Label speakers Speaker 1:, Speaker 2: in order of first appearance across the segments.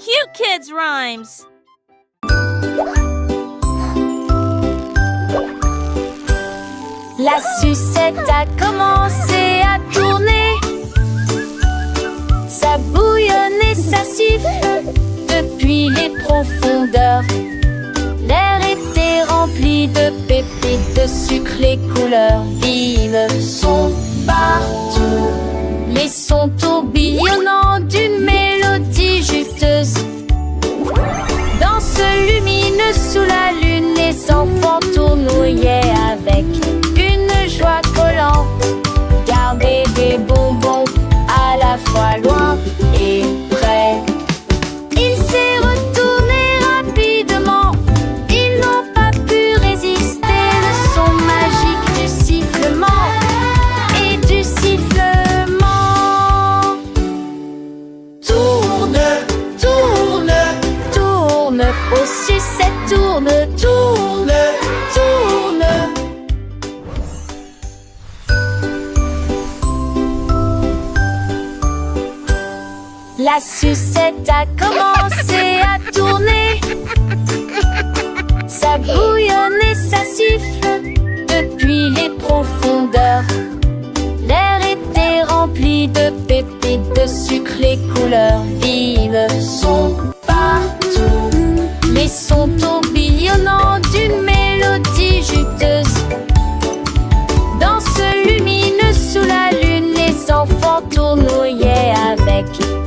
Speaker 1: cute kids rhymes.
Speaker 2: La sucette a commencé à tourner. Ça bouillonne et ça siffle depuis les profondeurs. L'air était rempli de pépites, de sucre, les couleurs vives sont partout. Les sons tourbillonnants d'une mélodie juteuse. Danse lumineuse sous la lune, les enfants tournoyaient avec une joie collante. Garder des bonbons à la fois loin et près. Il s'est retourné rapidement. Ils n'ont pas pu résister. Le son magique du sifflement et du sifflement. Tourne, tourne, tourne. Aux sucettes tourne, tourne, tourne. La sucette a commencé à tourner. Ça bouillonne et ça siffle depuis les profondeurs. L'air était rempli de pépites, de sucre, les couleurs vives sont partout. Les sons tourbillonnants d'une mélodie juteuse. Danse lumineuse sous la lune, les enfants tournoyaient avec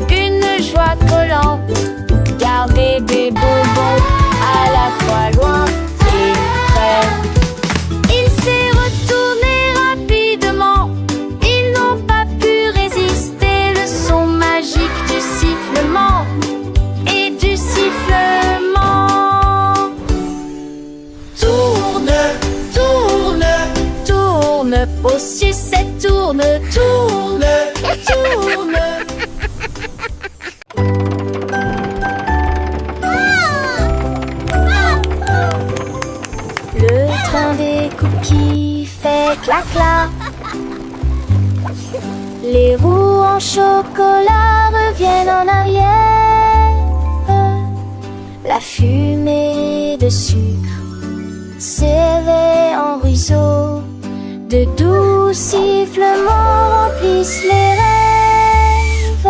Speaker 2: une joie collante. Garder des bonbons à la fois loin et près. Il s'est retourné rapidement. Ils n'ont pas pu résister. Le son magique du sifflement et du sifflement. Tourne, tourne, tourne. Aux sucettes tourne, tourne, tourne. Le train des cookies fait clac-clac. Les roues en chocolat reviennent en arrière. La fumée de sucre s'éveille en ruisseau. De doux sifflements remplissent les rêves.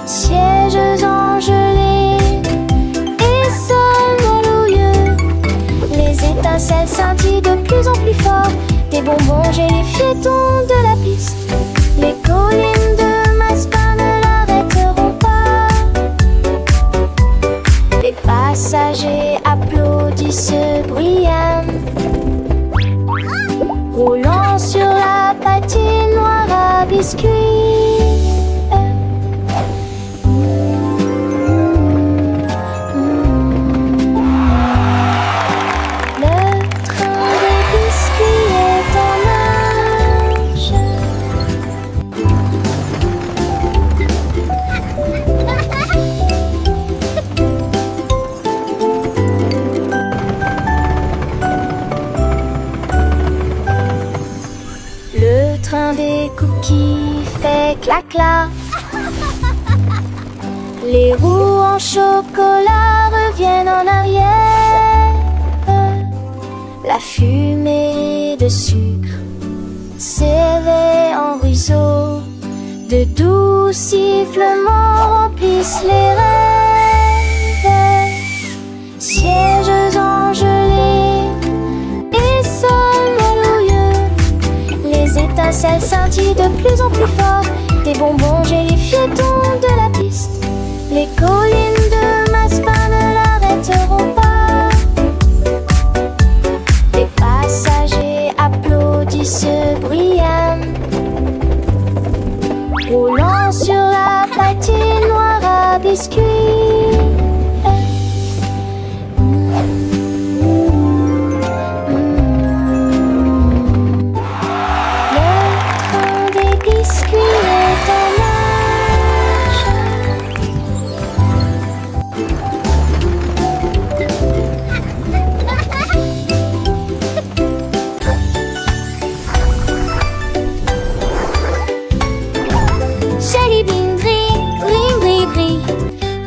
Speaker 2: Sièges engelés et sols melodieux. Les étincelles scintillent de plus en plus fort. Des bonbons gélifiés tombent de la piste. Les collines de Maspa ne l'arrêteront pas. Les passagers applaudissent bruyamment. Roulant sur la patinoire à biscuits. Le train des biscuits est en marche. Le train des cookies fait clac-clac. Les roues en chocolat reviennent en arrière. La fumée de sucre s'éveille en ruisseau. De doux sifflements remplissent les rêves. Sièges engelés et sols melodieux. Les étincelles scintillent de plus en plus fort. Des bonbons gélifiés tombent de la piste. Les collines de Maspa ne l'arrêteront pas. Les passagers applaudissent bruyamment. Roulant sur la patinoire à biscuits. Le train des biscuits est en marche. Jelly bean gris, gris, gris,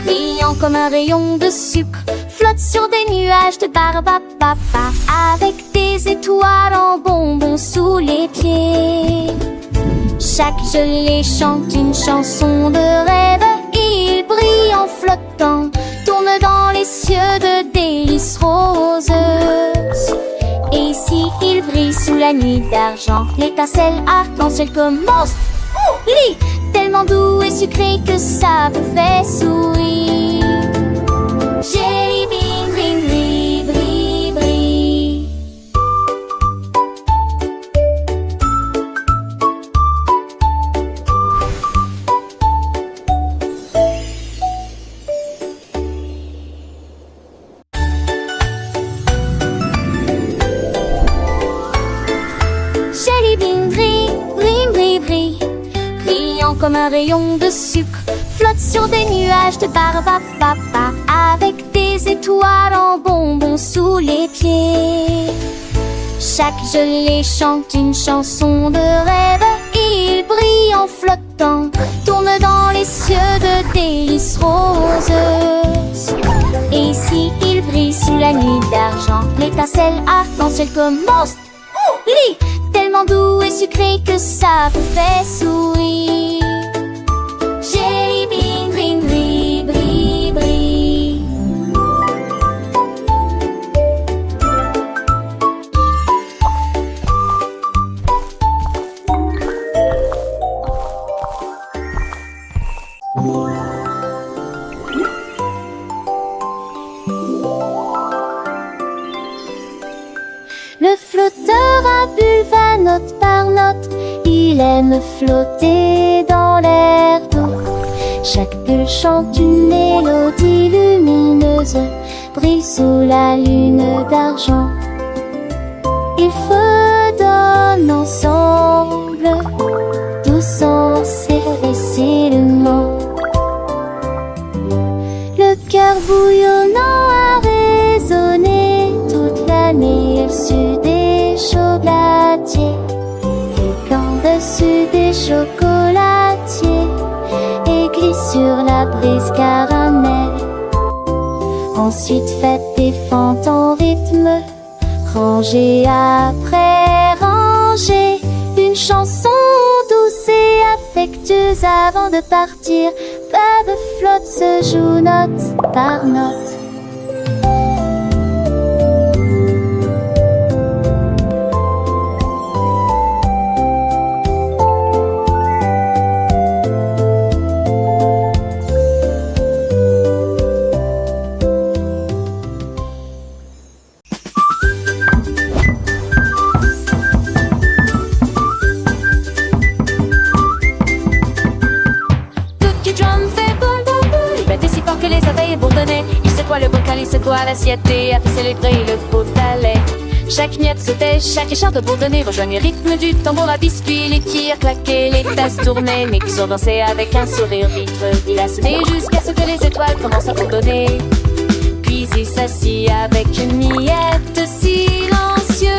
Speaker 2: gris. comme un rayon de sucre, flotte sur des nuages de barbapapa, avec des étoiles en bonbons sous les pieds. Chaque gelée chante une chanson de rêve, il brille en flottant, tourne dans les cieux de délices roses. Et si il brille sous la nuit d'argent, l'étincelle arc-en-ciel commence. Lit tellement doux et sucré que ça vous fait sourire. Jelly bean, brille, brille, brille, brille. Jelly bean, brille, brille, brille, brille. Brillant comme un rayon de sucre, flotte sur des nuages de barbapapa, avec des étoiles en bonbons sous les pieds. Chaque gelée chante une chanson de rêve, il brille en flottant, tourne dans les cieux de délices roses. Et si il brille sous la nuit d'argent, l'étincelle arc-en-ciel commence. Lit tellement doux et sucré que ça vous fait sourire. Jelly bean, brille, brille, brille, brille. Le flotteur à bulles va note par note, il aime flotter dans l'air d'eau. Chaque bulle chante une mélodie lumineuse, brille sous la lune d'argent. Ils fredonnent ensemble, doucement s'effacilement. Le cœur bouillonnant a résonné toute l'année au-dessus des chocolatiers, et qu'en-dessus des chocolatiers, et glisse sur la brise caramel. Ensuite faites des fentes en rythme, rangée après rangée, une chanson douce et affectueuse avant de partir. Babe flotte se joue note par note.
Speaker 3: Il secoua le bocal, il secoua l'assiette et a fait célébrer le pot à lait. Chaque miette sautait, chaque écharpe bourdonnait, rejoignait le rythme du tambour à biscuits. Les tirs claquaient, les tasses tournaient, mais qu'ils ont dansé avec un sourire vitreux. Il a sonné jusqu'à ce que les étoiles commencent à bourdonner. Puis il s'assit avec une miette silencieuse.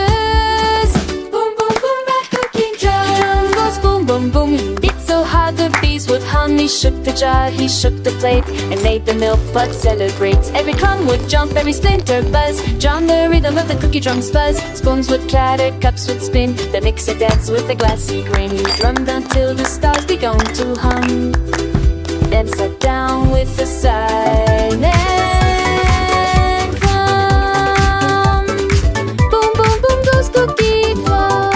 Speaker 3: Boum boum boum, la cooking drum goes boom boom boom. It's so hard the bees with honey shook the jar, he shook the plate and made the milk pot celebrate. Every crumb would jump, every splinter buzz. John the rhythm of the cookie drums buzz. Spoons would clatter, cups would spin, the mixer danced with the glassy grain. He drummed until the stars began to hum, then sat down with a silent hum. Boom boom boom goes cookie drum.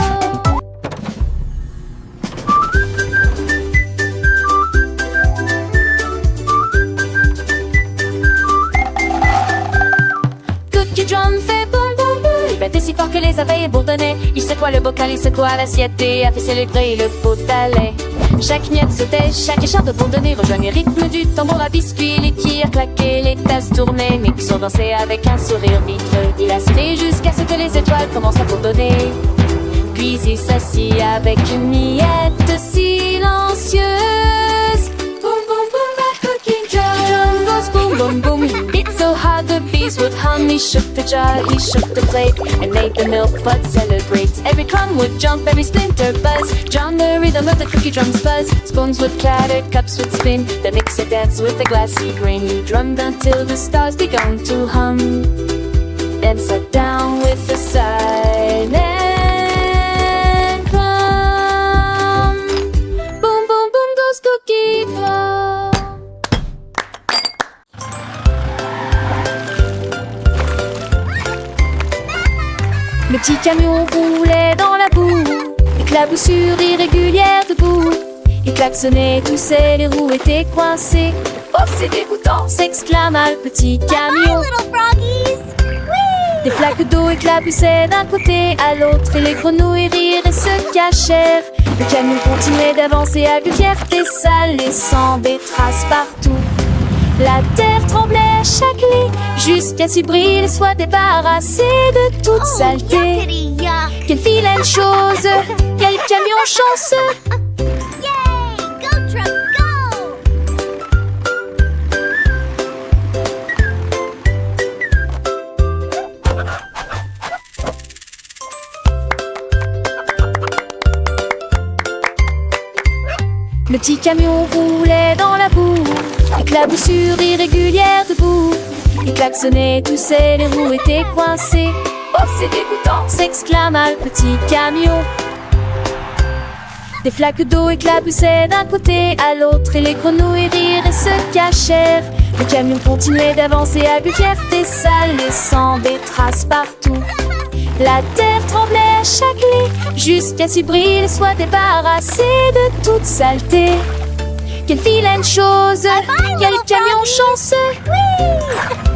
Speaker 3: Cookie drum fait boum boum boum. Il battait si fort que les abeilles bourdonnaient. Il secoua le bocal, il secoua l'assiette et a fait célébrer le pot à lait. Chaque miette sautait, chaque écharpe bourdonnait, rejoignait le rythme du tambour à biscuits. Les tirs claquaient, les tasses tournaient, mais qu'ils ont dansé avec un sourire vitreux. Il a sonné jusqu'à ce que les étoiles commencent à bourdonner. Puis il s'assit avec une miette silencieuse. Boum boum boum, la cooking drum goes boom boom boom. It's so hard the bees with honey shook the jar, he shook the plate and made the milk pot celebrate. Every crumb would jump, every splinter buzz. John the rhythm of the cookie drums buzz. Spoons would clatter, cups would spin, the mixer danced with the glassy grain. You drummed until the stars began to hum, then sat down with a silent crumb. Boom, boom, boom goes Cookie Pop. Le petit camion roulait dans la boue, éclaboussure irrégulière debout. Il klaxonnait, toussait, les roues étaient coincées. Oh, c'est dégoûtant, s'exclama le petit camion. Des flaques d'eau éclaboussaient d'un côté à l'autre, et les grenouilles rirent et se cachèrent. Le camion continuait d'avancer à une fierté sale, laissant des traces partout. La terre tremblait à chaque lit, jusqu'à ce qu'il brille et soit débarrassé de toute saleté. Quelle vilaine chose, quel camion chanceux! Le petit camion roulait dans la boue, éclaboussure irrégulière debout. Il klaxonnait, toussait, les roues étaient coincées. Oh, c'est dégoûtant, s'exclama le petit camion. Des flaques d'eau éclaboussaient d'un côté à l'autre, et les grenouilles rirent et se cachèrent. Le camion continuait d'avancer à une fierté sale, laissant des traces partout. La terre tremblait à chaque lit, jusqu'à ce qu'il brille et soit débarrassé de toute saleté. Quelle vilaine chose, quel camion chanceux!